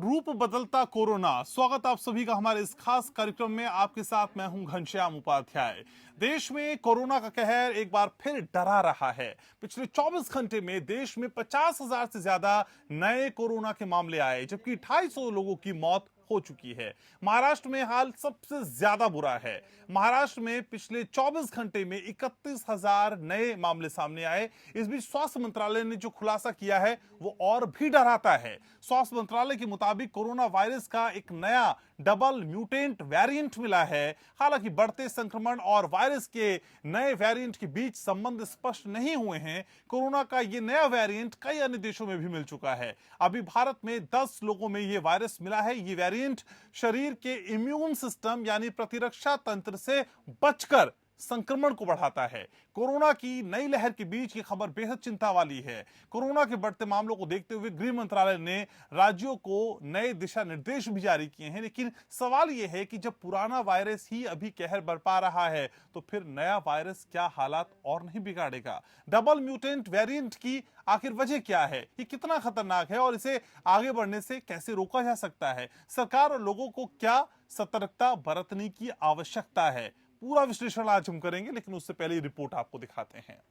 रूप बदलता कोरोना। स्वागत आप सभी का हमारे इस खास कार्यक्रम में। आपके साथ मैं हूं घनश्याम उपाध्याय। देश में कोरोना का कहर एक बार फिर डरा रहा है। पिछले 24 घंटे में देश में 50,000 से ज्यादा नए कोरोना के मामले आए, जबकि 250 लोगों की मौत हो चुकी है। महाराष्ट्र में हाल सबसे ज्यादा बुरा है। महाराष्ट्र में पिछले 24 घंटे में 31,000 नए मामले सामने आए। इस बीच स्वास्थ्य मंत्रालय ने जो खुलासा किया है वो और भी डराता है। स्वास्थ्य मंत्रालय के मुताबिक कोरोना वायरस का एक नया डबल म्यूटेंट वेरिएंट मिला है। हालांकि बढ़ते संक्रमण और वायरस के नए वेरिएंट के बीच संबंध स्पष्ट नहीं हुए हैं। कोरोना का ये नया वेरिएंट कई अन्य देशों में भी मिल चुका है। अभी भारत में 10 लोगों में ये वायरस मिला है। ये वेरिएंट शरीर के इम्यून सिस्टम यानी प्रतिरक्षा तंत्र से बचकर संक्रमण को बढ़ाता है। कोरोना की नई लहर के बीच ये खबर बेहद चिंता वाली है। कोरोना के बढ़ते मामलों को देखते हुए गृह मंत्रालय ने राज्यों को नए दिशा निर्देश भी जारी किए हैं। लेकिन सवाल यह है कि जब पुराना वायरस ही अभी कहर बरपा रहा है तो फिर नया वायरस क्या हालात और नहीं बिगाड़ेगा? डबल म्यूटेंट वेरिएंट की आखिर वजह क्या है? ये कितना खतरनाक है और इसे आगे बढ़ने से कैसे रोका जा सकता है? सरकार और लोगों को क्या सतर्कता बरतने की आवश्यकता है? पूरा विश्लेषण आज हम करेंगे, लेकिन उससे पहले रिपोर्ट आपको दिखाते हैं।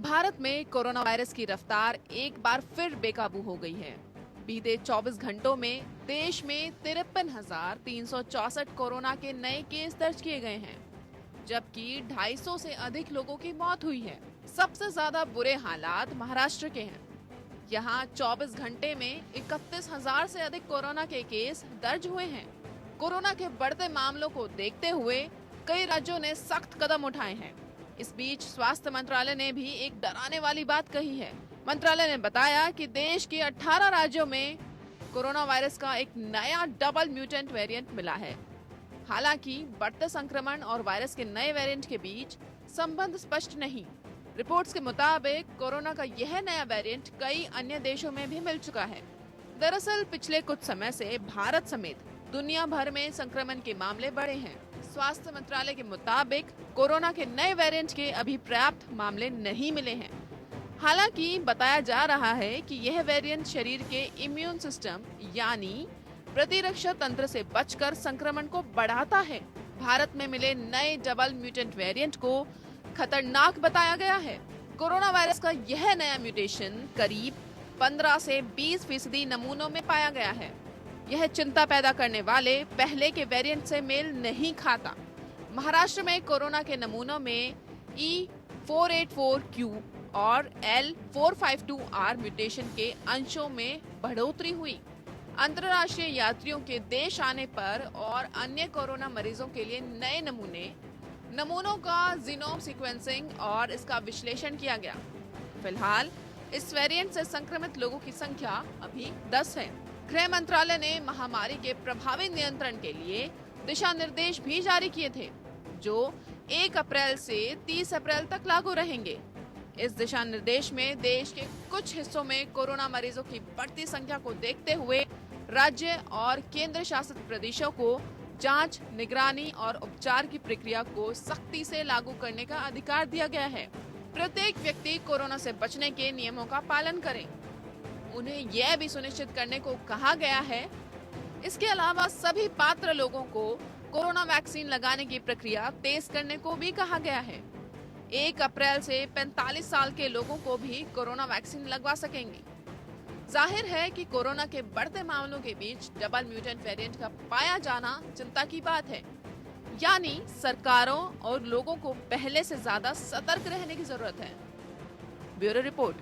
भारत में कोरोना वायरस की रफ्तार एक बार फिर बेकाबू हो गई है। बीते 24 घंटों में देश में 53,364 कोरोना के नए केस दर्ज किए गए हैं, जबकि 250 से अधिक लोगों की मौत हुई है। सबसे ज्यादा बुरे हालात महाराष्ट्र के हैं। यहाँ 24 घंटे में 31,000 से अधिक कोरोना के केस दर्ज हुए हैं। कोरोना के बढ़ते मामलों को देखते हुए कई राज्यों ने सख्त कदम उठाए हैं। इस बीच स्वास्थ्य मंत्रालय ने भी एक डराने वाली बात कही है। मंत्रालय ने बताया कि देश के 18 राज्यों में कोरोना वायरस का एक नया डबल म्यूटेंट वेरिएंट मिला है। हालांकि बढ़ते संक्रमण और वायरस के नए वेरिएंट के बीच संबंध स्पष्ट नहीं। रिपोर्ट्स के मुताबिक कोरोना का यह नया वेरिएंट कई अन्य देशों में भी मिल चुका है। दरअसल पिछले कुछ समय से भारत समेत दुनिया भर में संक्रमण के मामले बढ़े हैं। स्वास्थ्य मंत्रालय के मुताबिक कोरोना के नए वेरिएंट के अभी पर्याप्त मामले नहीं मिले हैं। हालांकि बताया जा रहा है कि यह वेरिएंट शरीर के इम्यून सिस्टम यानी प्रतिरक्षा तंत्र से बचकर संक्रमण को बढ़ाता है। भारत में मिले नए डबल म्यूटेंट वेरिएंट को खतरनाक बताया गया है। कोरोना वायरस का यह नया म्यूटेशन करीब 15 से 20% नमूनों में पाया गया है। यह चिंता पैदा करने वाले पहले के वेरिएंट से मेल नहीं खाता। महाराष्ट्र में कोरोना के नमूनों में E484Q और L452R म्यूटेशन के अंशों में बढ़ोतरी हुई। अंतर्राष्ट्रीय यात्रियों के देश आने पर और अन्य कोरोना मरीजों के लिए नए नमूनों का जीनोम सीक्वेंसिंग और इसका विश्लेषण किया गया। फिलहाल इस वेरिएंट से संक्रमित लोगों की संख्या अभी 10 है। गृह मंत्रालय ने महामारी के प्रभावी नियंत्रण के लिए दिशा निर्देश भी जारी किए थे, जो 1 अप्रैल से 30 अप्रैल तक लागू रहेंगे। इस दिशा निर्देश में देश के कुछ हिस्सों में कोरोना मरीजों की बढ़ती संख्या को देखते हुए राज्य और केंद्र शासित प्रदेशों को जांच, निगरानी और उपचार की प्रक्रिया को सख्ती से लागू करने का अधिकार दिया गया है। प्रत्येक व्यक्ति कोरोना से बचने के नियमों का पालन करे। उन्हें यह भी सुनिश्चित करने को कहा गया है। इसके अलावा सभी पात्र लोगों को कोरोना वैक्सीन लगाने की प्रक्रिया तेज करने को भी कहा गया है। 1 अप्रैल से 45 साल के लोगों को भी कोरोना वैक्सीन लगवा सकेंगे। जाहिर है कि कोरोना के बढ़ते मामलों के बीच डबल म्यूटेंट वेरिएंट का पाया जाना चिंता की बात है। यानी सरकारों और लोगों को पहले से ज्यादा सतर्क रहने की जरूरत है। Bureau report.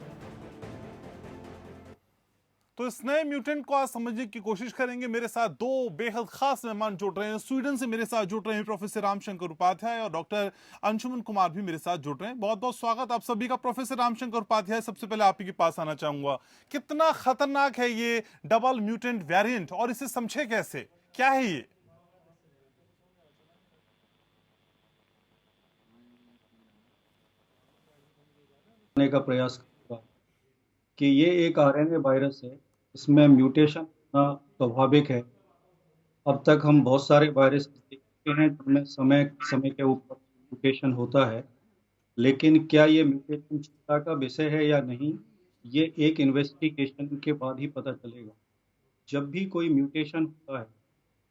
तो इस नए म्यूटेंट को आज समझने की कोशिश करेंगे। मेरे साथ दो बेहद खास मेहमान जुड़ रहे हैं। स्वीडन से मेरे साथ जुड़ रहे हैं प्रोफेसर रामशंकर उपाध्याय और डॉक्टर अंशुमन कुमार भी मेरे साथ जुड़ रहे हैं। बहुत बहुत स्वागत आप सभी का। प्रोफेसर रामशंकर उपाध्याय, सबसे पहले आप ही के पास आना चाहूंगा। कितना खतरनाक है ये डबल म्यूटेंट वेरिएंट और इसे समझे कैसे? क्या है ये? का प्रयास करूंगा कि ये एक आरएनए वायरस है। इसमें म्यूटेशन स्वाभाविक है। अब तक हम बहुत सारे वायरस देखते हैं जिनमें समय समय के ऊपर म्यूटेशन होता है। लेकिन क्या ये म्यूटेशन चिंता का विषय है या नहीं, ये एक इन्वेस्टिगेशन के बाद ही पता चलेगा। जब भी कोई म्यूटेशन होता है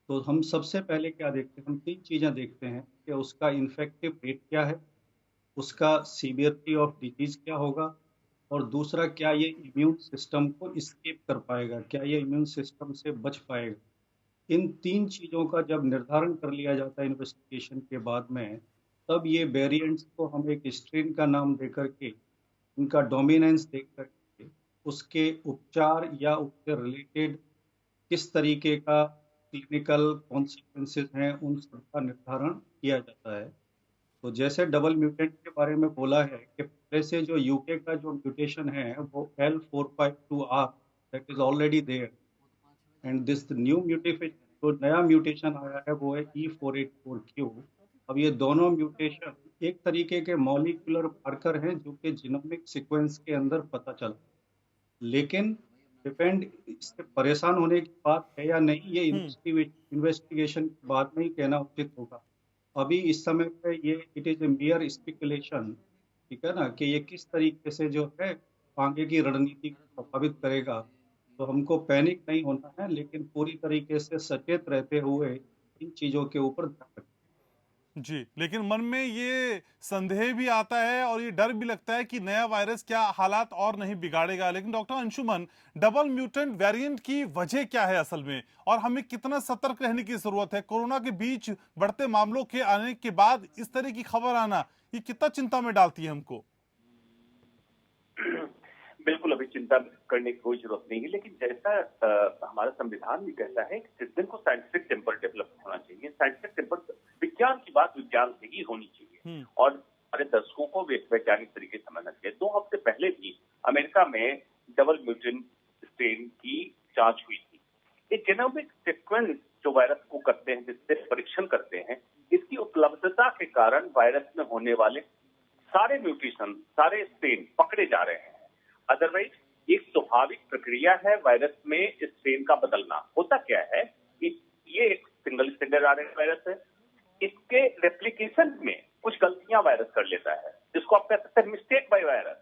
तो हम सबसे पहले क्या देखते हैं, हम 3 चीज़ें देखते हैं कि उसका इन्फेक्टिव रेट क्या है, उसका सीवियरिटी ऑफ डिजीज़ क्या होगा और दूसरा क्या ये इम्यून सिस्टम को एस्केप कर पाएगा, क्या ये इम्यून सिस्टम से बच पाएगा। इन 3 चीज़ों का जब निर्धारण कर लिया जाता है इन्वेस्टिगेशन के बाद में, तब ये वेरिएंट्स को हम एक स्ट्रेन का नाम देकर के, उनका डोमिनेंस देख कर के, उसके उपचार या उससे रिलेटेड किस तरीके का क्लिनिकल कॉन्सिक्वेंसेस हैं, उन सब का निर्धारण किया जाता है। तो जैसे डबल म्यूटेंट के बारे में बोला है कि पहले से जो यूके का जो म्यूटेशन है वो L452R that is already there and this new mutation, जो नया म्यूटेशन आया है वो है E484Q। अब ये दोनों म्यूटेशन एक तरीके के मॉलिक्यूलर मार्कर हैं जो कि जीनोमिक सीक्वेंस के अंदर पता चला, लेकिन डिपेंड इससे परेशान होने की बात है या नहीं, ये इन्वेस्टिगेशन के बाद में ही कहना उचित होगा। अभी इस समय पे ये इट इज ए मियर स्पेकुलेशन, ठीक है ना, कि ये किस तरीके से जो है आगे की रणनीति को प्रभावित करेगा। तो हमको पैनिक नहीं होना है, लेकिन पूरी तरीके से सचेत रहते हुए इन चीजों के ऊपर ध्यान रखना। जी, लेकिन मन में ये संदेह भी आता है और ये डर भी लगता है कि नया वायरस क्या हालात और नहीं बिगाड़ेगा। लेकिन doctor Anshuman, double mutant variant की वजह क्या है असल में, और हमें कितना सतर्क रहने की जरूरत है? कोरोना के बीच बढ़ते मामलों के आने के बाद इस तरह की खबर आना, ये कितना चिंता में डालती है हमको? बिल्कुल अभी चिंता करने की कोई जरूरत नहीं है, लेकिन जैसा हमारा संविधान भी कहता है कि सिटीजन को साइंटिफिक टेम्पर डेवलप होना चाहिए। साइंटिफिक टेम्पर, विज्ञान की बात विज्ञान से ही होनी चाहिए और हमारे दर्शकों को वैज्ञानिक तरीके से समझना चाहिए। 2 हफ्ते पहले भी अमेरिका में डबल म्यूटेंट स्ट्रेन की जांच हुई थी। ये जेनोमिक सीक्वेंस जो वायरस को करते हैं, जिससे परीक्षण करते हैं, इसकी उपलब्धता के कारण वायरस में होने वाले सारे म्यूटेशन, सारे स्ट्रेन पकड़े जा रहे हैं। अदरवाइज एक स्वाभाविक प्रक्रिया है वायरस में स्ट्रेन का बदलना। होता क्या है कि ये एक सिंगल स्ट्रेंडेड आरएनए वायरस है, इसके रेप्लिकेशन में कुछ गलतियां वायरस कर लेता है, जिसको आप कह सकते हैं मिस्टेक बाय वायरस।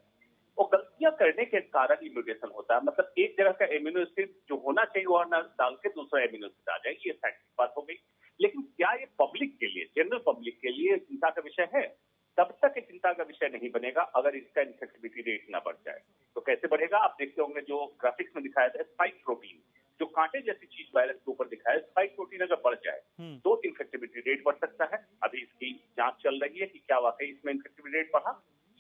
वो गलतियां करने के कारण ही म्यूटेशन होता है। मतलब एक जगह का एमिनो एसिड जो होना चाहिए वो ना डाल के दूसरा एमिनो एसिड आ जाए, ये साइंटिफिक बात हो गई। लेकिन क्या ये पब्लिक के लिए, जनरल पब्लिक के लिए चिंता का विषय है? तब तक ये चिंता का विषय नहीं बनेगा अगर इसका इन्फेक्टिविटी रेट ना बढ़ जाए। तो कैसे बढ़ेगा? आप देखते होंगे जो ग्राफिक्स में दिखाया था, स्पाइक प्रोटीन, जो कांटे जैसी चीज वायरस के ऊपर दिखाया है, स्पाइक प्रोटीन अगर बढ़ जाए तो इन्फेक्टिविटी रेट बढ़ सकता है। अभी इसकी जांच चल रही है कि क्या वाकई इसमें इन्फेक्टिविटी रेट बढ़ा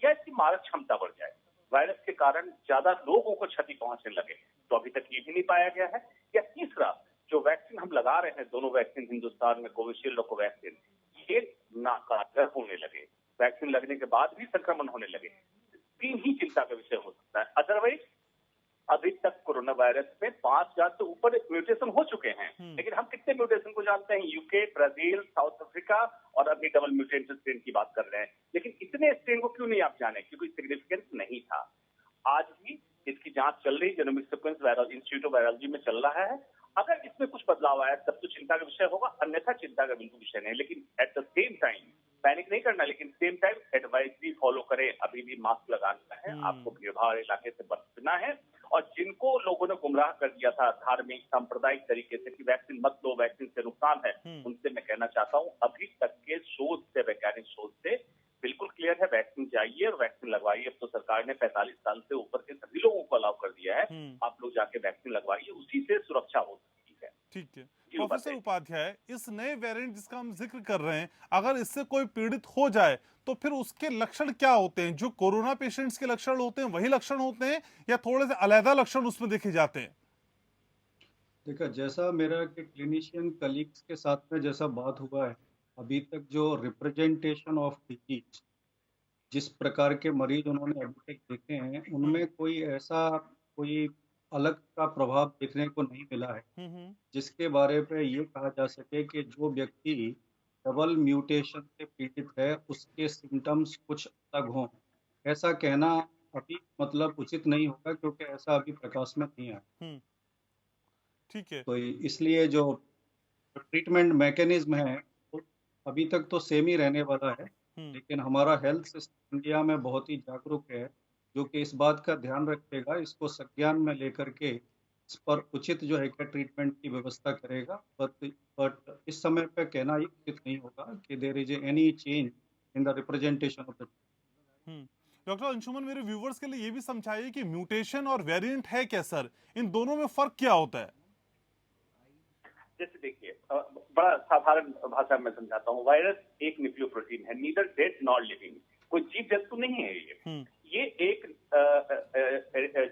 या इसकी मारक क्षमता बढ़ जाए, वायरस के कारण ज्यादा लोगों को क्षति पहुंचने लगे। तो अभी तक ये भी नहीं पाया गया है। या तीसरा, जो वैक्सीन हम लगा रहे हैं, दोनों वैक्सीन हिंदुस्तान में, कोविशील्ड और कोवैक्सीन, ये नाकारगर होने लगे, वैक्सीन लगने के बाद भी संक्रमण होने लगे। 3 ही चिंता का विषय हो सकता है। अदरवाइज अभी तक कोरोना वायरस में 5000 से ऊपर म्यूटेशन हो चुके हैं, लेकिन हम कितने म्यूटेशन को जानते हैं? यूके, ब्राजील, साउथ अफ्रीका और अभी डबल म्यूटेंट स्ट्रेन की बात कर रहे हैं। लेकिन इतने स्ट्रेन को क्यों नहीं आप जाने? क्योंकि सिग्निफिकेंस नहीं था। आज भी इसकी जांच चल रही, genomic sequence viral institute of virology में चल रहा है। अगर इसमें कुछ बदलाव आया तब तो चिंता का विषय होगा, अन्यथा चिंता का बिल्कुल विषय नहीं। लेकिन at the same time panic नहीं करना, लेकिन सेम टाइम एडवाइजरी फॉलो करें। अभी भी मास्क लगाना है, आपको भीड़-भाड़ इलाके से बचना है। और जिनको लोगों ने गुमराह कर दिया था धार्मिक सांप्रदायिक तरीके से कि वैक्सीन मत लो, वैक्सीन से नुकसान है, उनसे मैं कहना चाहता हूं अभी तक के शोध से, वैज्ञानिक शोध से बिल्कुल क्लियर है, वैक्सीन जाइए और वैक्सीन लगवाइए। अब तो सरकार ने 45 साल से ऊपर के सभी लोगों को अलाउ कर दिया है, आप लोग जाके वैक्सीन लगवाइए, उसी से सुरक्षा हो सकती है। ठीक है प्रोफेसर उपाध्याय, इस नए वेरिएंट जिसका हम जिक्र कर रहे हैं, अगर इससे कोई पीड़ित हो जाए तो फिर उसके लक्षण क्या होते हैं? जो कोरोना पेशेंट्स के लक्षण होते हैं वही लक्षण होते हैं या थोड़े से अलग लक्षण उसमें देखे जाते हैं? देखा, जैसा मेरा के क्लिनिशियन कलीग्स के साथ में जैसा बात हुआ है, अभी तक जो रिप्रेजेंटेशन ऑफ डिजीज, जिस प्रकार के मरीज उन्होंने अभी तक देखे हैं, उनमें कोई ऐसा कोई अलग का प्रभाव देखने को नहीं मिला है जिसके बारे पे ये कहा जा सके कि जो व्यक्ति डबल म्यूटेशन से पीड़ित है उसके सिम्टम्स कुछ अलग हों। ऐसा कहना अभी मतलब उचित नहीं होगा, क्योंकि ऐसा अभी प्रकाश में नहीं आया। ठीक है, तो इसलिए जो ट्रीटमेंट मैकेनिज्म है वो अभी तक तो सेम ही रहने वाला है। लेकिन हमारा हेल्थ सिस्टम इंडिया में बहुत ही जागरूक है, जो कि इस बात का ध्यान रखेगा, इसको संज्ञान में लेकर के इस पर उचित जो है क्या ट्रीटमेंट की व्यवस्था करेगा। बट इस समय पे कहना ये उचित नहीं होगा कि there is any change in the representation of the. Doctor Anshuman, मेरे व्यूवर्स के लिए ये भी समझाइए कि म्यूटेशन और वेरिएंट है क्या सर, इन दोनों में फर्क क्या होता है? जैसे देखिए, बड़ा साधारण भाषा में समझाता हूँ। वायरस एक न्यूक्लियोप्रोटीन है, नीदर डेड नॉर लिविंग। कोई जीव जंतु नहीं है ये एक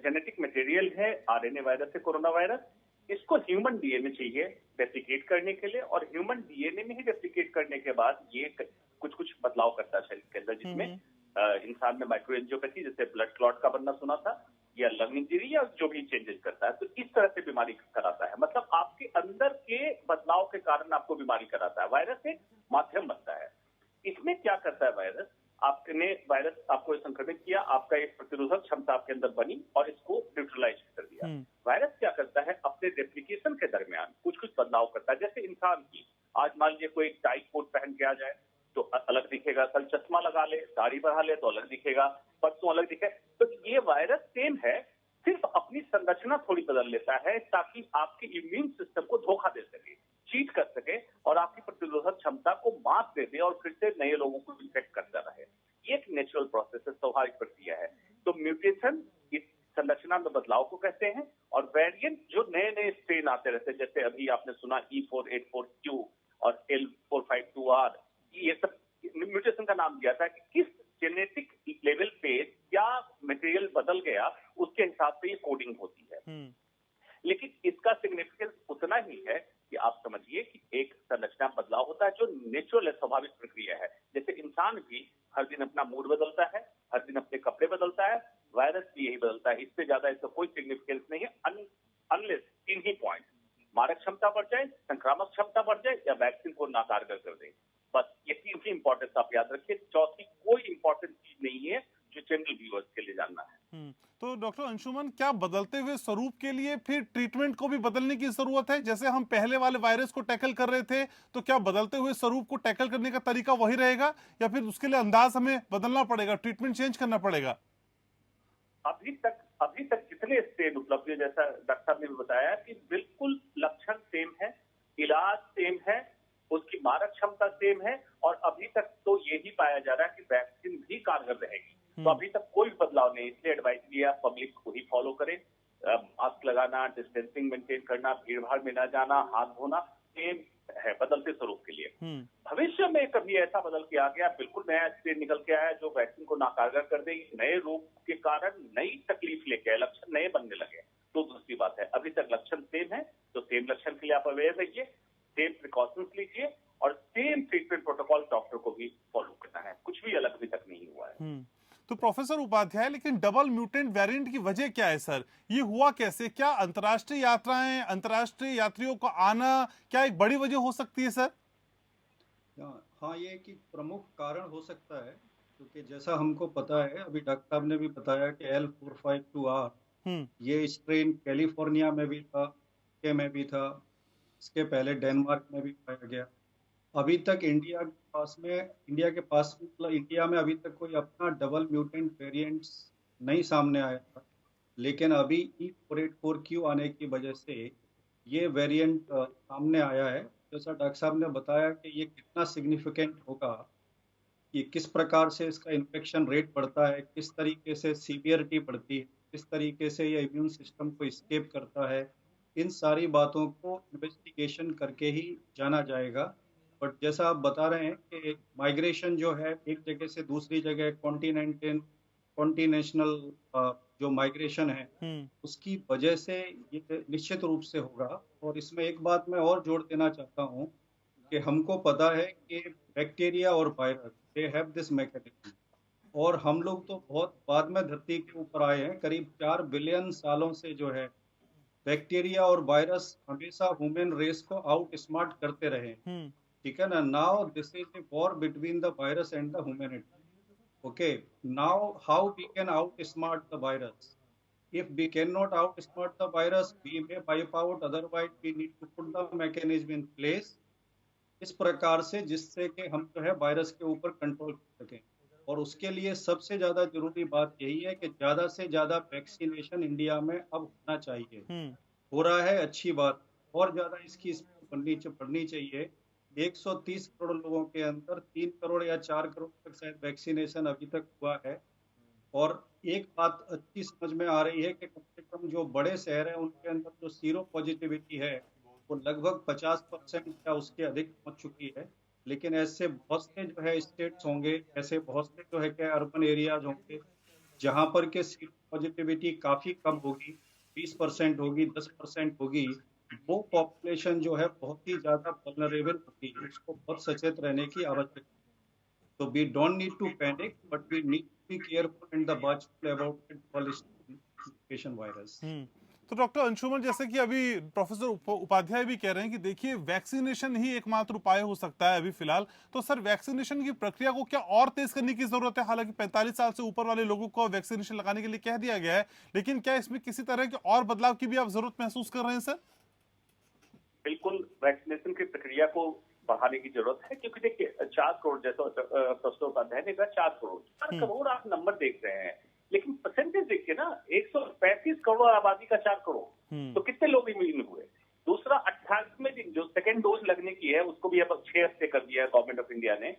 जेनेटिक मटेरियल है, आरएनए वायरस है कोरोना वायरस। इसको ह्यूमन डीएनए चाहिए रेप्लिकेट करने के लिए, और ह्यूमन डीएनए में ही रेप्लिकेट करने के बाद ये कुछ कुछ बदलाव करता है शरीर के अंदर, जिसमें इंसान में माइक्रो एंजियोपैथी, जैसे ब्लड क्लॉट का बनना सुना था, या लंग इंजरी, या जो भी चेंजेस करता है, तो इस तरह से बीमारी कराता है। मतलब आपके अंदर के बदलाव के कारण आपको बीमारी कराता है। वायरस एक माध्यम बनता है। इसमें क्या करता है वायरस, वायरस आपको संक्रमित किया, आपका एक प्रतिरोधक क्षमता आपके अंदर बनी और इसको न्यूट्रलाइज कर दिया। वायरस क्या करता है, अपने रेप्लिकेशन के दरमियान कुछ कुछ बदलाव करता है। जैसे इंसान की, आज मान लीजिए कोई टाई कोट पहन के आ जाए तो अलग दिखेगा, कल चश्मा लगा ले, दाढ़ी बढ़ा ले तो अलग दिखेगा, परसों अलग दिखे। तो ये वायरस सेम है, सिर्फ अपनी संरचना थोड़ी बदल लेता है ताकि आपके इम्यून सिस्टम को धोखा दे सके, चीट कर सके, और आपकी प्रतिरोधक क्षमता को मात दे दे और फिर से नए लोगों को इन्फेक्ट करता रहे। ये एक नेचुरल प्रोसेस है, स्वाभाविक प्रक्रिया है। तो म्यूटेशन इस संरचना में बदलाव को कहते हैं, और वेरिएंट जो नए नए स्ट्रेन आते रहते हैं, जैसे अभी आपने सुना E484Q और L452R, ये सब म्यूटेशन का नाम दिया था कि किस जेनेटिक लेवल पे क्या मटेरियल बदल गया, उसके हिसाब से ये कोडिंग होती है। लेकिन इसका सिग्निफिकेंस उतना ही है कि आप समझिए कि एक संरचना बदलाव होता है जो नेचुरल है, स्वाभाविक प्रक्रिया है। जैसे इंसान भी हर दिन अपना मूड बदलता है, हर दिन अपने कपड़े बदलता है, वायरस भी यही बदलता है। इससे ज्यादा इसका कोई सिग्निफिकेंस नहीं है, अनलेस 3 ही पॉइंट: मारक क्षमता बढ़ जाए, संक्रामक क्षमता बढ़ जाए, या वैक्सीन को नाकारगर कर दे। बस ये 3 ही इंपॉर्टेंस आप याद रखिए। चौथी कोई इंपॉर्टेंट चीज नहीं है जो जनरल व्यूअर्स के लिए जानना है। तो डॉक्टर अंशुमन, क्या बदलते हुए स्वरूप के लिए फिर ट्रीटमेंट को भी बदलने की जरूरत है? जैसे हम पहले वाले वायरस को टैकल कर रहे थे, तो क्या बदलते हुए स्वरूप को टैकल करने का तरीका वही रहेगा, या फिर उसके लिए अंदाज हमें बदलना पड़ेगा, ट्रीटमेंट चेंज करना पड़ेगा? अभी तक जितने स्ट्रेन उपलब्ध है, जैसा डॉक्टर साहब ने भी बताया कि बिल्कुल लक्षण सेम है, इलाज सेम है, उसकी मारक क्षमता सेम है, और अभी तक तो यही पाया जा रहा है कि वैक्सीन भी कारगर रहेगी। तो अभी तक कोई बदलाव नहीं, इसलिए एडवाइस दिया पब्लिक को ही फॉलो करें। मास्क लगाना, डिस्टेंसिंग मेंटेन करना, भीड़ भाड़ में न जाना, हाथ धोना, सेम है बदलते स्वरूप के लिए। भविष्य में कभी ऐसा बदल के आ गया, बिल्कुल नया स्ट्रेन निकल के आया जो वैक्सीन को नाकारगर कर देगी, नए रोग के कारण नई तकलीफ लेके आए, लक्षण नए बनने लगे, तो दूसरी बात है। अभी तक लक्षण सेम है, तो सेम लक्षण के लिए आप अवेयर रहिए, सेम प्रिकॉशंस लीजिए, और सेम ट्रीटमेंट प्रोटोकॉल डॉक्टर को भी फॉलो करना है। कुछ भी अलग अभी तक नहीं हुआ है। तो प्रोफेसर उपाध्याय, लेकिन डबल म्यूटेंट वेरिएंट की वजह क्या है सर? ये हुआ कैसे? क्या अंतर्राष्ट्रीय यात्राएं, अंतर्राष्ट्रीय यात्रियों का आना क्या एक बड़ी वजह हो सकती है सर? हाँ, ये एक प्रमुख कारण हो सकता है, क्योंकि जैसा हमको पता है, अभी डॉक्टर साहब ने भी बताया कि L452R ये स्ट्रेन कैलिफोर्निया में भी था, के में भी था, इसके पहले डेनमार्क में भी पाया गया। अभी तक इंडिया के पास मतलब इंडिया में अभी तक कोई अपना डबल म्यूटेंट वेरिएंट्स नहीं सामने आया था, लेकिन अभी E484Q आने की वजह से ये वेरिएंट सामने आया है। जैसा डॉक्टर साहब ने बताया कि ये कितना सिग्निफिकेंट होगा, ये किस प्रकार से इसका इन्फेक्शन रेट बढ़ता है, किस तरीके से सीवियरिटी बढ़ती है, किस तरीके से ये इम्यून सिस्टम को एस्केप करता है, इन सारी बातों को इन्वेस्टिगेशन करके ही जाना जाएगा। बट जैसा आप बता रहे हैं कि माइग्रेशन जो है एक जगह से दूसरी जगह, कॉन्टिनेशनल जो माइग्रेशन है, उसकी वजह से ये निश्चित रूप से होगा। और इसमें एक बात मैं और जोड़ देना चाहता हूँ कि हमको पता है कि बैक्टीरिया और virus they have this mechanism, और हम लोग तो बहुत बाद में धरती के ऊपर आए हैं, करीब 4 बिलियन सालों से जो है बैक्टीरिया और वायरस हमेशा ह्यूमन रेस को आउट स्मार्ट करते रहे। ठीक है ना? Now this is a war between the virus and the humanity. Okay, now how we can outsmart the virus? If we cannot outsmart the virus, we may wipe out, otherwise we need to put the mechanism in place इस प्रकार से जिससे कि हम जो है virus के ऊपर कंट्रोल कर सकें। और उसके लिए सबसे ज़्यादा ज़रूरी बात यही है कि ज़्यादा से ज़्यादा वैक्सीनेशन इंडिया में अब होना चाहिए। हो रहा है, अच्छी बात, और ज़्यादा इसकी स्पीड बढ़नी चाहिए। 130 करोड़ लोगों के अंदर 3 करोड़ या 4 करोड़ तक शायद वैक्सीनेशन अभी तक हुआ है। और एक बात अच्छी समझ में आ रही है कि कम से कम जो बड़े शहर हैं उनके अंदर जो सीरो पॉजिटिविटी है वो लगभग 50% या उसके अधिक पहुंच चुकी है। लेकिन ऐसे बहुत से जो है स्टेट्स होंगे, ऐसे बहुत से जो है क्या अर्बन एरियाज होंगे जहां पर के सीरो पॉजिटिविटी काफी कम होगी, 20% होगी, 10% होगी। वो पॉपुलेशन जो है बहुत ही ज्यादा वल्नरेबल होगी, उसको बहुत सचेत रहने की आवश्यकता है। So we don't need to panic, but we need to be careful and the watchful about the communication virus. तो डॉक्टर अंशुमन, जैसे कि अभी प्रोफेसर उपाध्याय भी कह रहे हैं कि देखिए वैक्सीनेशन ही एकमात्र उपाय हो सकता है अभी फिलहाल, तो सर वैक्सीनेशन की प्रक्रिया को क्या और तेज करने की जरूरत है? हालांकि 45 साल से ऊपर वाले लोगों को वैक्सीनेशन लगाने के लिए कह दिया गया है, लेकिन क्या इसमें किसी तरह के और बदलाव की भी आप जरूरत महसूस कर रहे हैं सर? बिल्कुल वैक्सीनेशन की प्रक्रिया को बढ़ाने की जरूरत है, क्योंकि देखिए 4 करोड़, जैसा प्रोफेसर उपाध्याय ने कहा, 4 करोड़ आप नंबर देख रहे हैं, लेकिन परसेंटेज देखिए ना, 135 करोड़ आबादी का 4 करोड़, तो कितने लोग इम्यून हुए? दूसरा 28वें दिन जो सेकेंड डोज लगने की है उसको भी अब 6 हफ्ते कर दिया है गवर्नमेंट ऑफ इंडिया ने।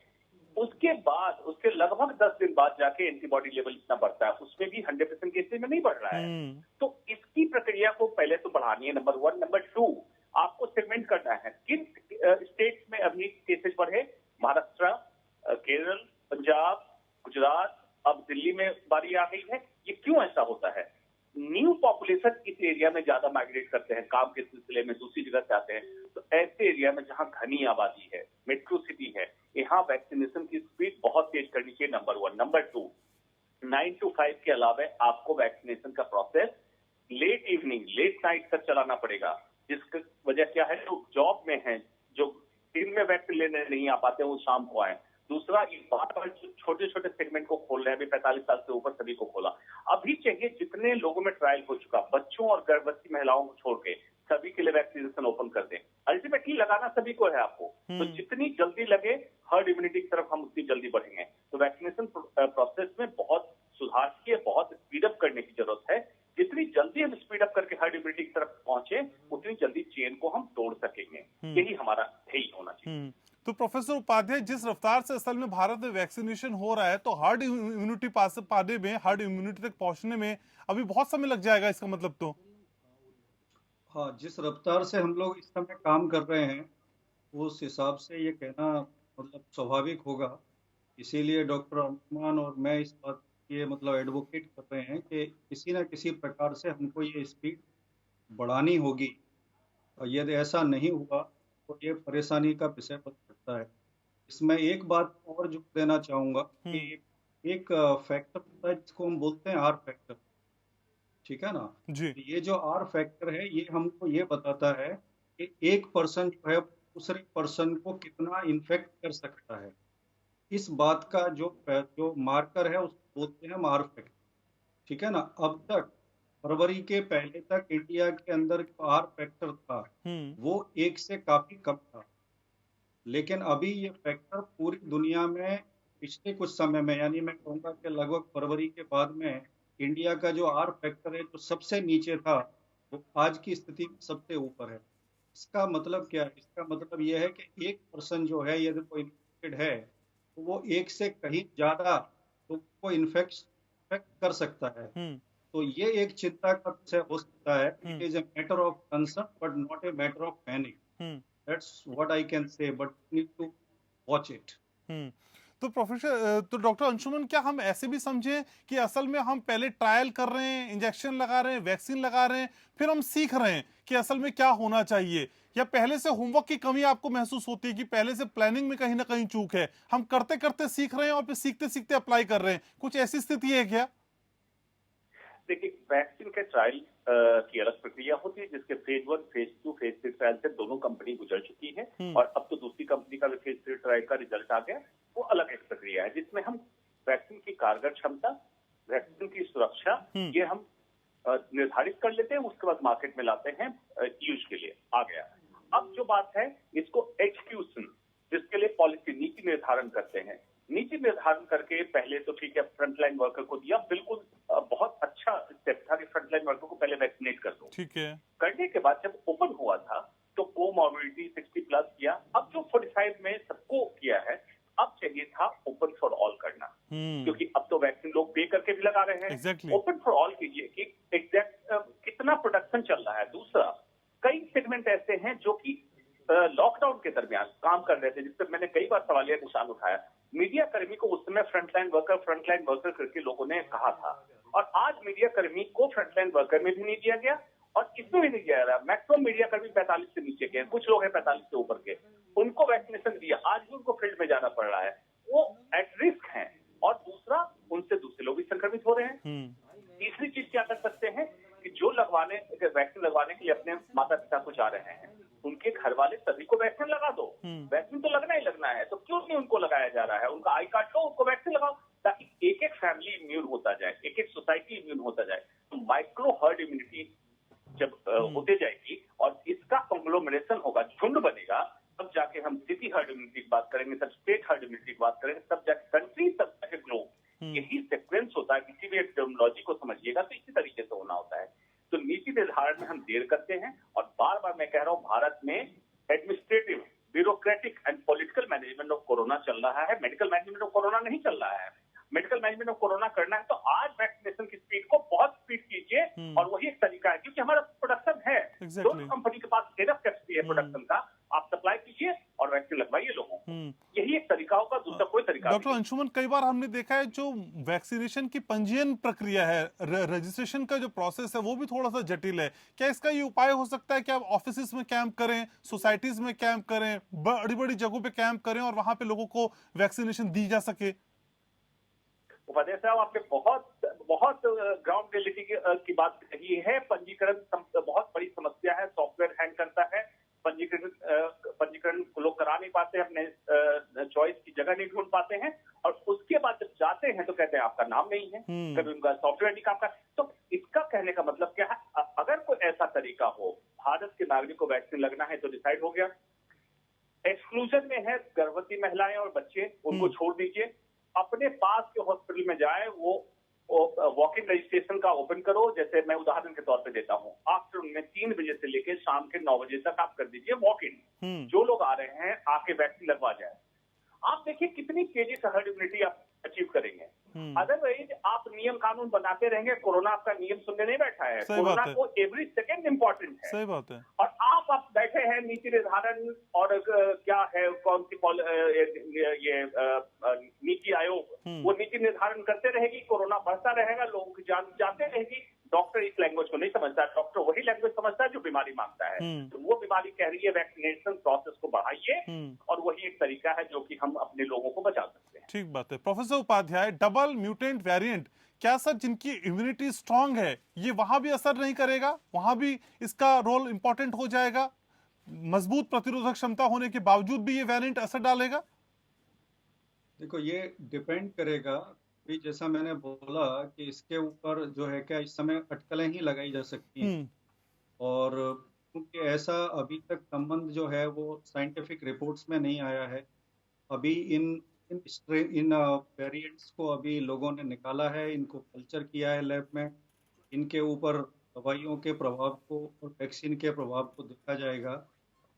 उसके बाद उसके लगभग 10 दिन बाद जाके एंटीबॉडी लेवल इतना बढ़ता है, उसमें भी 100% केसेज में नहीं बढ़ रहा है। तो इसकी प्रक्रिया को पहले तो बढ़ानी है, नंबर 1। नंबर 2, आपको सेगमेंट करना है किन स्टेट्स में अभी केसेज बढ़े। महाराष्ट्र, केरल, पंजाब, गुजरात, अब दिल्ली में बारी आ गई है। ये क्यों ऐसा होता है? न्यू पॉपुलेशन इस एरिया में ज्यादा माइग्रेट करते हैं, काम के सिलसिले में दूसरी जगह से आते हैं। तो ऐसे एरिया में जहां घनी आबादी है, मेट्रो सिटी है, यहाँ वैक्सीनेशन की स्पीड बहुत तेज करनी चाहिए, नंबर 1। नंबर 2, 9 to 5 के अलावा आपको वैक्सीनेशन का process late evening, late night तक चलाना पड़ेगा। जिसकी वजह क्या है, जो जॉब में है, जो दिन में वैक्सीन लेने नहीं आ पाते, वो शाम को आए। दूसरा, इस बार छोटे छोटे सेगमेंट को खोल रहे हैं, अभी 45 साल से ऊपर सभी को खोला। अभी चाहिए जितने लोगों में ट्रायल हो चुका, बच्चों और गर्भवती महिलाओं को छोड़ के सभी के लिए वैक्सीनेशन ओपन कर दें। अल्टीमेटली लगाना सभी को है आपको, तो जितनी जल्दी लगे हर्ड इम्यूनिटी की तरफ हम उतनी जल्दी बढ़ेंगे। तो वैक्सीनेशन प्रोसेस में बहुत सुधार की, बहुत स्पीड अप करने की जरूरत है। जितनी जल्दी हम स्पीड अप करके हर्ड इम्यूनिटी की तरफ पहुंचे, उतनी जल्दी चेन को हम तोड़ सकेंगे। यही हमारा ध्येय होना चाहिए। तो प्रोफेसर उपाध्याय, जिस रफ्तार से असल में भारत में वैक्सीनेशन हो रहा है, तो हर्ड इम्यूनिटी पाने में, हर्ड इम्यूनिटी तक पहुंचने में अभी बहुत समय लग जाएगा इसका मतलब तो। हाँ, जिस रफ्तार से हम लोग इस समय काम कर रहे हैं उस हिसाब से ये कहना मतलब स्वाभाविक होगा। इसीलिए डॉक्टर अंशुमान और मैं इस बात ये मतलब एडवोकेट कर रहे हैं कि किसी न किसी प्रकार से हमको ये स्पीड बढ़ानी होगी। और यदि ऐसा नहीं हुआ तो ये परेशानी का विषय बन सकता है। इसमें एक बात और जोड़ देना चाहूंगा कि एक फैक्टर होता है जिसको हम बोलते हैं आर फैक्टर, ठीक है ना जी। ये जो आर फैक्टर है ये हमको ये बताता है कि एक पर्सन जो है दूसरे पर्सन को कितना इन्फेक्ट कर सकता है। इस बात का जो मार्कर है उसको बोलते हैं आर फैक्टर, ठीक है ना। अब तक फरवरी के पहले तक इंडिया के अंदर जो आर फैक्टर था वो 1 से काफी कम था, लेकिन अभी ये फैक्टर पूरी दुनिया में पिछले कुछ समय में, यानी मैं कहूँगा कि लगभग फरवरी के बाद में इंडिया का जो आर फैक्टर है जो सबसे नीचे था वो आज की स्थिति में सबसे ऊपर है। इसका मतलब क्या है? इसका मतलब यह है कि एक पर्सन जो है यदि वो इन्फेक्टेड है तो वो 1 से कहीं ज्यादा तो वो इन्फेक्ट कर सकता है। तो ये एक चिंता का विषय हो सकता है। It is a matter of concern but not a matter of panic. That's what I can say, but need to watch it. तो प्रोफेसर, तो डॉक्टर अंशुमन, क्या हम ऐसे भी समझें कि असल में हम पहले ट्रायल कर रहे हैं, इंजेक्शन लगा रहे हैं, वैक्सीन लगा रहे हैं, फिर हम सीख रहे हैं कि असल में क्या होना चाहिए? या पहले से होमवर्क की कमी आपको महसूस होती है कि पहले से प्लानिंग में कहीं ना कहीं चूक है, हम करते करते सीख रहे हैं और फिर सीखते सीखते अप्लाई कर रहे हैं? कुछ ऐसी स्थिति है क्या? देखिए, वैक्सीन के ट्रायल की अलग प्रक्रिया होती है, जिसके फेज 1, फेज 2, फेज 3 ट्रायल से दोनों कंपनी गुजर चुकी है और अब तो दूसरी कंपनी का भी फेज 3 ट्रायल का रिजल्ट आ गया। वो अलग एक प्रक्रिया है जिसमें हम वैक्सीन की कारगर क्षमता, वैक्सीन की सुरक्षा, ये हम निर्धारित कर लेते हैं, उसके बाद मार्केट में लाते हैं यूज के लिए। आ गया। अब जो बात है, इसको एग्जीक्यूशन, जिसके लिए पॉलिसी नीति निर्धारण करते हैं। नीति निर्धारण करके पहले तो ठीक है फ्रंटलाइन वर्कर को दिया, बिल्कुल बहुत अच्छा स्टेप था कि फ्रंटलाइन वर्कर को पहले वैक्सीनेट कर दो। ठीक है। करने के बाद जब ओपन हुआ था तो कोमॉर्बिडिटी 60+ किया, अब जो 45 में सबको किया है, अब चाहिए था ओपन फॉर ऑल करना, क्योंकि अब तो वैक्सीन लोग पे करके भी लगा रहे हैं। Exactly. ओपन फॉर ऑल कीजिए कि एग्जैक्ट कितना प्रोडक्शन चल रहा है। दूसरा, कई सेगमेंट ऐसे हैं जो कि लॉकडाउन के दरमियान काम कर रहे थे, जिससे मैंने कई बार सवालिया निशान उठाया। मीडिया कर्मी को उस समय फ्रंटलाइन वर्कर करके लोगों ने कहा था, और आज मीडिया कर्मी को फ्रंटलाइन वर्कर में भी नहीं दिया गया और इसमें भी नहीं दिया गया। मैक्सिमम मीडिया कर्मी 45 से नीचे के, कुछ लोग हैं 45 से ऊपर के, उनको वैक्सीनेशन दिया, आज भी उनको फील्ड में जाना पड़ रहा है, वो एट रिस्क हैं। और दूसरा, उनसे दूसरे लोग भी संक्रमित हो रहे हैं। तीसरी चीज क्या कर सकते हैं कि जो वैक्सीन लगवाने के लिए अपने माता पिता को जा रहे हैं, उनके घर वाले सभी को वैक्सीन लगा दो। वैक्सीन तो लगना ही लगना है, तो क्यों नहीं उनको लगाया जा रहा है? उनका आई कार्ड लो, उनको वैक्सीन लगाओ, ताकि एक एक फैमिली इम्यून होता जाए, एक एक सोसाइटी इम्यून होता जाए। तो माइक्रो हर्ड इम्यूनिटी जब होते जाएगी और इसका कंग्लोमरेशन होगा, झुंड बनेगा, तब जाके हम सिटी हर्ड इम्यूनिटी की बात करेंगे, तब स्टेट हर्ड इम्यूनिटी की बात करेंगे, तब जाके कंट्री, तब जाके ग्लोब। यही सीक्वेंस होता है। किसी भी एक टर्मिनोलॉजी को समझिएगा तो इसी तरीके से होना होता है। तो नीति निर्धारण में हम देर करते हैं, और बार बार मैं कह रहा हूं, भारत में administrative, bureaucratic and political management of corona चल रहा है, मेडिकल मैनेजमेंट ऑफ कोरोना नहीं चल रहा है। मेडिकल मैनेजमेंट ऑफ कोरोना करना है तो आज वैक्सीनेशन की स्पीड को बहुत स्पीड कीजिए, और वही एक तरीका है, क्योंकि हमारा प्रोडक्शन है। दोनों कंपनी के पास इनफ कैपेसिटी है प्रोडक्शन का, आप सप्लाई कीजिए और वैक्सीन लगवाइए लोगों को। यही एक तरीका होगा, दूसरा कोई तरीका नहीं। डॉक्टर अंशुमन, कई बार हमने देखा है जो वैक्सीनेशन की पंजीयन प्रक्रिया है, रजिस्ट्रेशन का जो प्रोसेस है, वो भी थोड़ा सा जटिल है। क्या इसका ये उपाय हो सकता है कि आप ऑफिस में कैंप करें, सोसाइटीज में कैंप करें, बड़ी बड़ी जगहों पे कैंप करें और वहां पे लोगों को वैक्सीनेशन दी जा सके? उपाध्याय साहब, आपने बहुत ग्राउंड रियलिटी की बात कही है। पंजीकरण बहुत बड़ी समस्या है, सॉफ्टवेयर हैंग करता है, पंजीकरण लोग करा नहीं पाते, अपने चॉइस की जगह नहीं ढूंढ पाते हैं, और उसके बाद जब जाते हैं तो कहते हैं आपका नाम नहीं है, कभी उनका सॉफ्टवेयर नहीं काम का। तो इसका कहने का मतलब क्या है? अगर कोई ऐसा तरीका हो, भारत के नागरिक को वैक्सीन लगना है तो डिसाइड हो गया। एक्सक्लूजन में है गर्भवती महिलाएं और बच्चे, उनको छोड़ दीजिए। अपने पास के हॉस्पिटल में जाए, वो वॉक इन रजिस्ट्रेशन का ओपन करो। जैसे मैं उदाहरण के तौर पे देता हूँ, आफ्टरनून में 3 बजे से लेकर शाम के 9 बजे तक आप कर दीजिए वॉक इन। जो लोग आ रहे हैं आके वैक्सीन लगवा जाए। आप देखिए कितनी तेजी से हर्ड इम्यूनिटी आप अचीव करेंगे। अदरवाइज आप नियम कानून बनाते रहेंगे, कोरोना आपका नियम सुनने नहीं बैठा है। कोरोना को एवरी सेकेंड इम्पोर्टेंट है। सही बात है। और आप बैठे हैं नीति निर्धारण और क्या है, कौन सी ये नीति आयोग, वो नीति निर्धारण करते रहेगी, कोरोना बढ़ता रहेगा, लोगों की जान जाते रहेगी। डॉक्टर इस लैंग्वेज को नहीं समझता, डॉक्टर वही लैंग्वेज समझता है जो बीमारी मांगता है। तो वो बीमारी कह रही है वैक्सीनेशन प्रोसेस को बढ़ाइए, और वही एक तरीका है जो कि हम अपने लोगों को बचा सकते हैं। ठीक बात है। Professor Upadhyay, double mutant variant, क्या सर जिनकी इम्यूनिटी स्ट्रांग है, ये वहां भी असर नहीं करेगा? वहां भी इसका रोल इंपॉर्टेंट हो जाएगा? मजबूत प्रतिरोधक क्षमता होने के बावजूद भी ये वेरिएंट असर डालेगा? देखो, ये डिपेंड करेगा कि जैसा मैंने बोला कि इसके ऊपर जो है क्या इस समय अटकलें ही लगाई जा सकती हैं, और क्योंकि ऐसा अभी तक संबंध जो है वो साइंटिफिक रिपोर्ट्स में नहीं आया है। अभी इन वेरिएंट्स को अभी लोगों ने निकाला है, इनको कल्चर किया है लैब में, इनके ऊपर दवाइयों के प्रभाव को और वैक्सीन के प्रभाव को देखा जाएगा,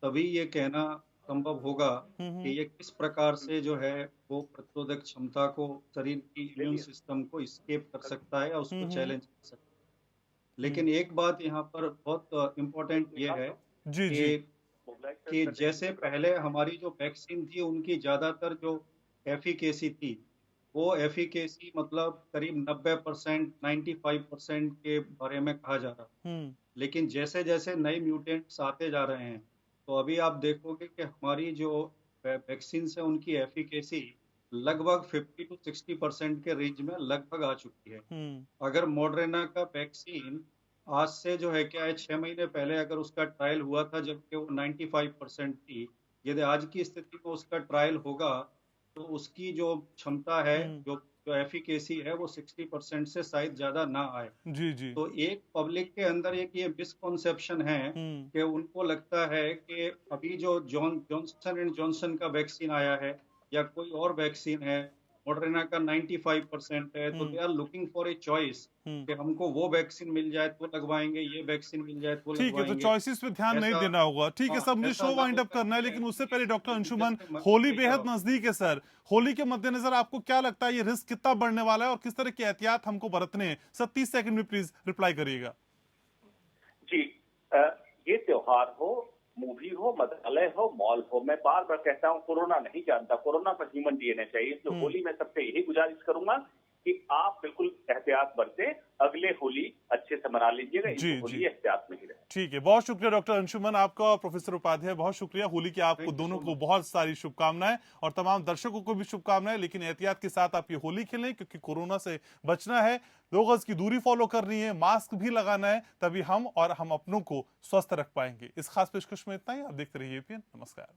तभी ये कहना संभव होगा कि ये किस प्रकार से जो है वो प्रतिरोधक क्षमता को, शरीर की इम्यून सिस्टम को एस्केप कर सकता है या उसको चैलेंज कर सकता है। लेकिन एक बात यहाँ पर बहुत इम्पोर्टेंट ये है कि जैसे पहले हमारी जो वैक्सीन थी उनकी ज्यादातर जो एफिकेसी थी, वो एफिकेसी मतलब करीब 90%, 95% के बारे में कहा जा रहा है। लेकिन जैसे जैसे नए म्यूटेंट्स आते जा रहे हैं, तो अभी आप देखोगे कि हमारी जो वैक्सीन है उनकी एफिकेसी लगभग 50 to 60% के रेंज में लगभग आ चुकी है। अगर मॉडर्ना का वैक्सीन आज से जो है क्या है 6 महीने पहले अगर उसका ट्रायल हुआ था जबकि वो 95% थी, यदि आज की स्थिति में उसका ट्रायल होगा तो उसकी जो क्षमता है, जो जो एफिकेसी है वो 60% से शायद ज्यादा ना आए। जी जी। तो एक पब्लिक के अंदर एक ये मिसकॉन्सेप्शन है कि उनको लगता है कि अभी जो जॉनसन एंड जॉनसन का वैक्सीन आया है या कोई और वैक्सीन है, मॉडर्ना का 95% है, तो they are looking for a choice कि हमको वो वैक्सीन मिल जाए तो लगवाएंगे, ये वैक्सीन मिल जाए तो ठीक है, तो लगवाएंगे। चॉइसेस पे ध्यान नहीं ऐसा देना होगा। ठीक है हाँ, सर, मुझे ऐसा शो ना वाइंड अप होकर करना है, के लेकिन उससे पहले डॉक्टर अंशुमन, जैसे होली मछली बेहद का नजदीक है सर। होली के मद्देनजर आपको क्या लगता है ये रिस्क कितना बढ़ने वाला है और किस तरह की एहतियात हमको बरतने हैं? सर 30 सेकंड में प्लीज रिप्लाई करिएगा। जी, ये त्योहार हो, मूवी हो, मदालय हो, मॉल हो, मैं बार बार कहता हूँ कोरोना नहीं जानता, कोरोना पर ह्यूमन डीएनए चाहिए। तो होली में सबसे यही गुजारिश करूंगा कि आप बिल्कुल एहतियात बरतें, अगले होली अच्छे से मना लीजिएगा, जी इस होली जी, एहतियात में ही रहे। ठीक है, बहुत शुक्रिया डॉक्टर अंशुमन आपका और प्रोफेसर उपाध्याय, बहुत शुक्रिया। होली की आपको थैंक यू दोनों सो को मच। बहुत सारी शुभकामनाएं और तमाम दर्शकों को भी शुभकामनाएं, लेकिन एहतियात के साथ आप ये होली खेलें क्योंकि कोरोना से बचना है। 2 गज की दूरी फॉलो करनी है, मास्क भी लगाना है, तभी हम और हम अपनों को स्वस्थ रख पाएंगे। इस खास पेशकश में इतना ही। आप देखते रहिए एपीएन। नमस्कार।